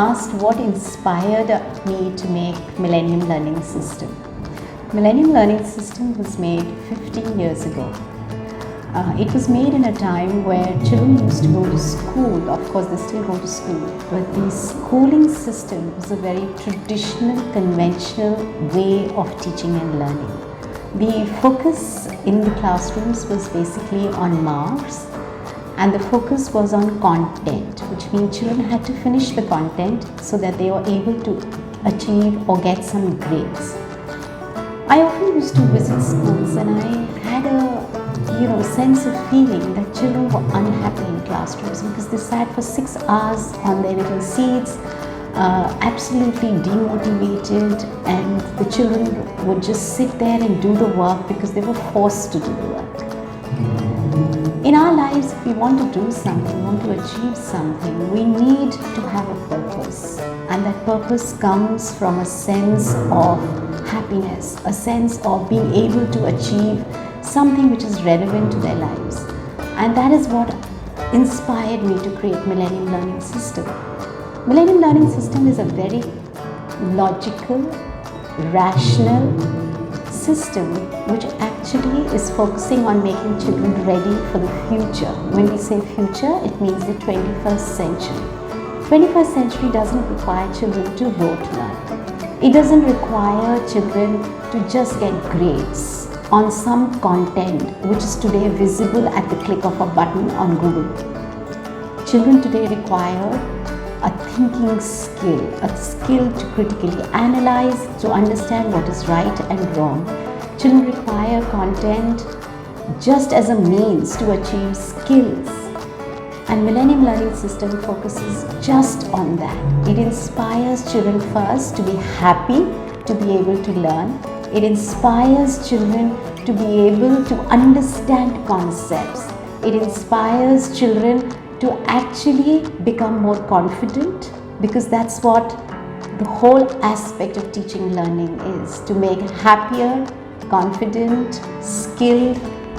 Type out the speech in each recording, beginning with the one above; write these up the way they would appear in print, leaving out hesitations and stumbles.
asked what inspired me to make Millennium Learning System. Millennium Learning System was made 15 years ago. It was made in a time where children used to go to school. Of course, they still go to school, but the schooling system was a very traditional, conventional way of teaching and learning. The focus in the classrooms was basically on marks, and the focus was on content, which means children had to finish the content so that they were able to achieve or get some grades. I often used to visit schools and I had a sense of feeling that children were unhappy in classrooms because they sat for 6 hours on their little seats, absolutely demotivated, and the children would just sit there and do the work because they were forced to do the work. In our lives, if we want to do something, want to achieve something, we need to have a purpose, and that purpose comes from a sense of happiness, a sense of being able to achieve something which is relevant to their lives. And that is what inspired me to create Millennium Learning System. Millennium Learning System is a very logical, rational system which actually is focusing on making children ready for the future. When we say future, it means the 21st century. 21st century doesn't require children to rote learn. It doesn't require children to just get grades on some content which is today visible at the click of a button on Google. Children today require a thinking skill, a skill to critically analyze, to understand what is right and wrong. Children require content just as a means to achieve skills. And Millennium Learning System focuses just on that. It inspires children first to be happy, to be able to learn. It inspires children to be able to understand concepts. It inspires children to actually become more confident, because that's what the whole aspect of teaching learning is, to make happier, confident, skilled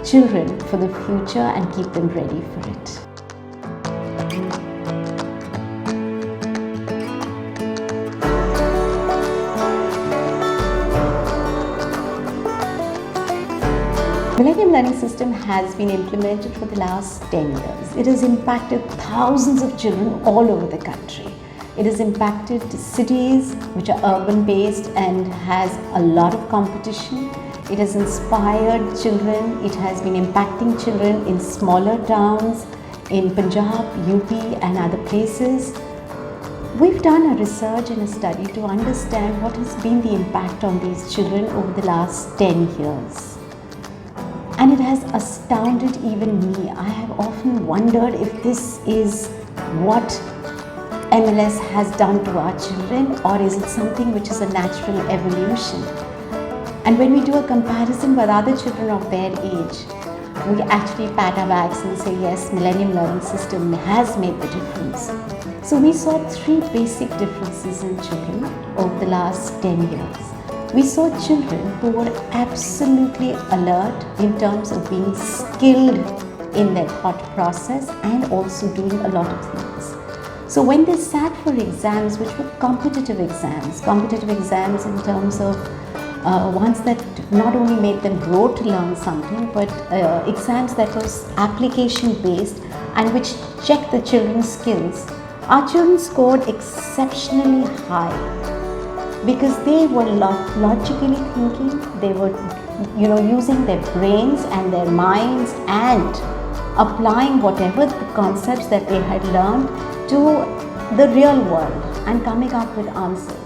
children for the future and keep them ready for it. Millennium Learning System has been implemented for the last 10 years. It has impacted thousands of children all over the country. It has impacted cities which are urban based and has a lot of competition. It has inspired children. It has been impacting children in smaller towns, in Punjab, UP and other places. We've done a research and a study to understand what has been the impact on these children over the last 10 years. And it has astounded even me. I have often wondered if this is what MLS has done to our children, or is it something which is a natural evolution. And when we do a comparison with other children of their age, we actually pat our backs and say, yes, Millennium Learning System has made the difference. So we saw 3 basic differences in children over the last 10 years. We saw children who were absolutely alert in terms of being skilled in their thought process and also doing a lot of things. So when they sat for exams, which were competitive exams in terms of ones that not only made them rote learn something, but exams that was application based and which checked the children's skills, our children scored exceptionally high. Because they were logically thinking, they were using their brains and their minds and applying whatever the concepts that they had learned to the real world and coming up with answers.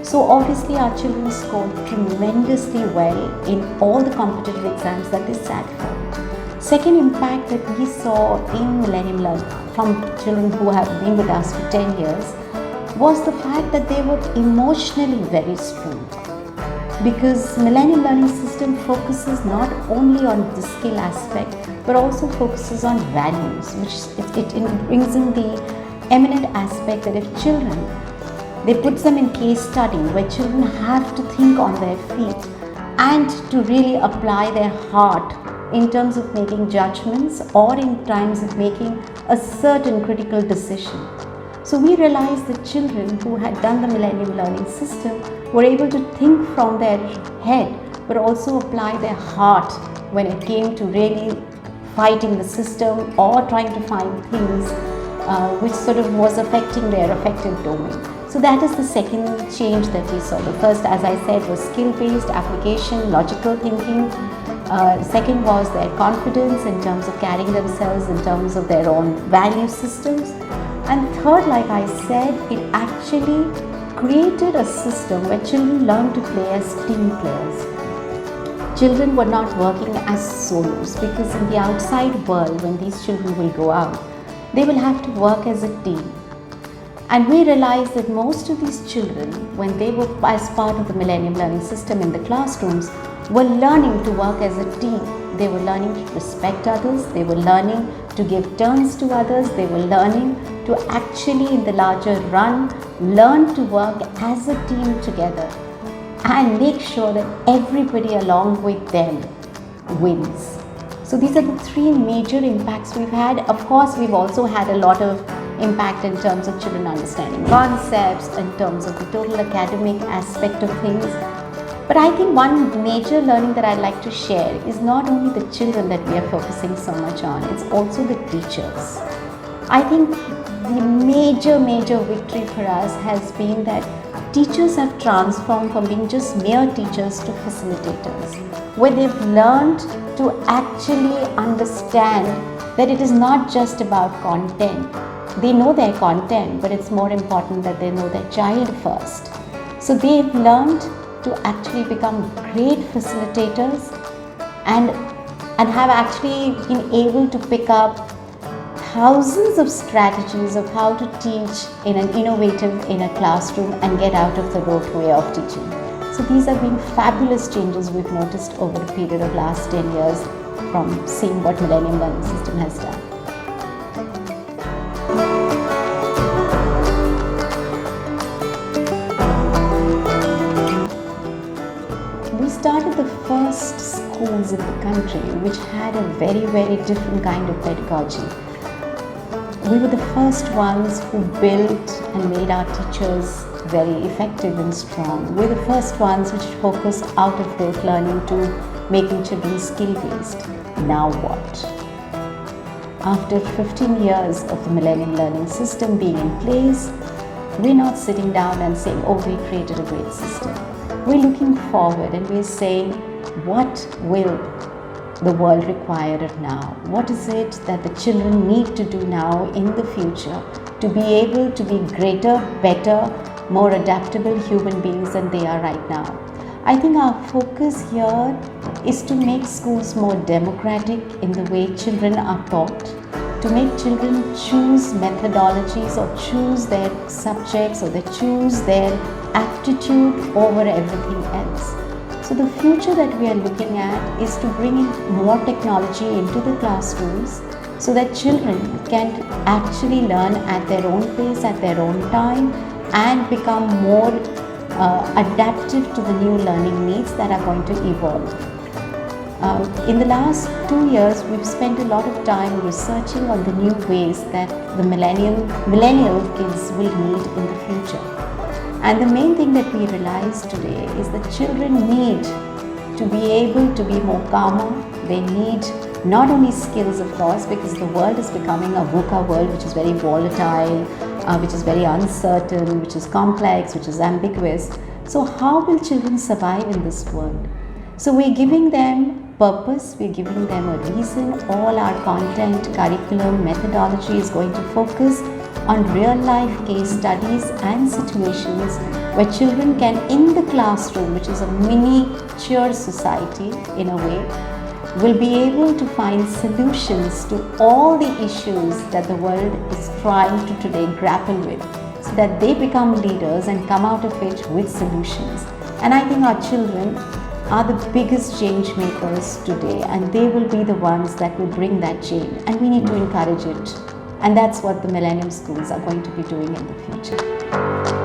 So obviously our children scored tremendously well in all the competitive exams that they sat for. Second impact that we saw in Millennium Learning from children who have been with us for 10 years was the fact that they were emotionally very strong, because Millennium Learning System focuses not only on the skill aspect but also focuses on values, which it brings in the eminent aspect that if children, they put them in case study where children have to think on their feet and to really apply their heart in terms of making judgments or in times of making a certain critical decision. So we realized that children who had done the Millennium Learning System were able to think from their head but also apply their heart when it came to really fighting the system or trying to find things which sort of was affecting their affective domain. So that is the second change that we saw. The first, as I said, was skill-based application, logical thinking. Second was their confidence in terms of carrying themselves, in terms of their own value systems. And third, like I said, it actually created a system where children learned to play as team players. Children were not working as solos, because in the outside world, when these children will go out, they will have to work as a team. And we realized that most of these children, when they were as part of the Millennium Learning System in the classrooms, were learning to work as a team. They were learning to respect others, they were learning to give turns to others, they were learning to actually, in the larger run, learn to work as a team together and make sure that everybody along with them wins. So these are the three major impacts we've had. Of course, we've also had a lot of impact in terms of children understanding concepts, in terms of the total academic aspect of things. But I think one major learning that I'd like to share is not only the children that we are focusing so much on, it's also the teachers. I think the major victory for us has been that teachers have transformed from being just mere teachers to facilitators, where they've learned to actually understand that it is not just about content. They know their content, but it's more important that they know their child first. So they've learned to actually become great facilitators and have actually been able to pick up thousands of strategies of how to teach in an innovative in a classroom and get out of the rote way of teaching. So these have been fabulous changes we've noticed over the period of last 10 years from seeing what Millennium Learning System has done. We started the first schools in the country which had a very different kind of pedagogy. We were the first ones who built and made our teachers very effective and strong. We're the first ones which focused out of rote learning to making children skill-based. Now what? After 15 years of the Millennium Learning System being in place, we're not sitting down and saying, oh, we created a great system. We're looking forward and we're saying, what will the world require now? What is it that the children need to do now in the future to be able to be greater, better, more adaptable human beings than they are right now? I think our focus here is to make schools more democratic in the way children are taught, to make children choose methodologies or choose their subjects or they choose their aptitude over everything else. So the future that we are looking at is to bring in more technology into the classrooms so that children can actually learn at their own pace, at their own time, and become more adaptive to the new learning needs that are going to evolve. In the last 2 years, we've spent a lot of time researching on the new ways that the millennial kids will need in the future. And the main thing that we realize today is that children need to be able to be more calmer. They need not only skills, of course, because the world is becoming a VUCA world, which is very volatile, which is very uncertain, which is complex, which is ambiguous. So how will children survive in this world? So we're giving them purpose, we're giving them a reason. All our content, curriculum, methodology is going to focus on real life case studies and situations where children can, in the classroom, which is a miniature society in a way, will be able to find solutions to all the issues that the world is trying to today grapple with, so that they become leaders and come out of it with solutions. And I think our children are the biggest change makers today, and they will be the ones that will bring that change, and we need to encourage it. And that's what the Millennium schools are going to be doing in the future.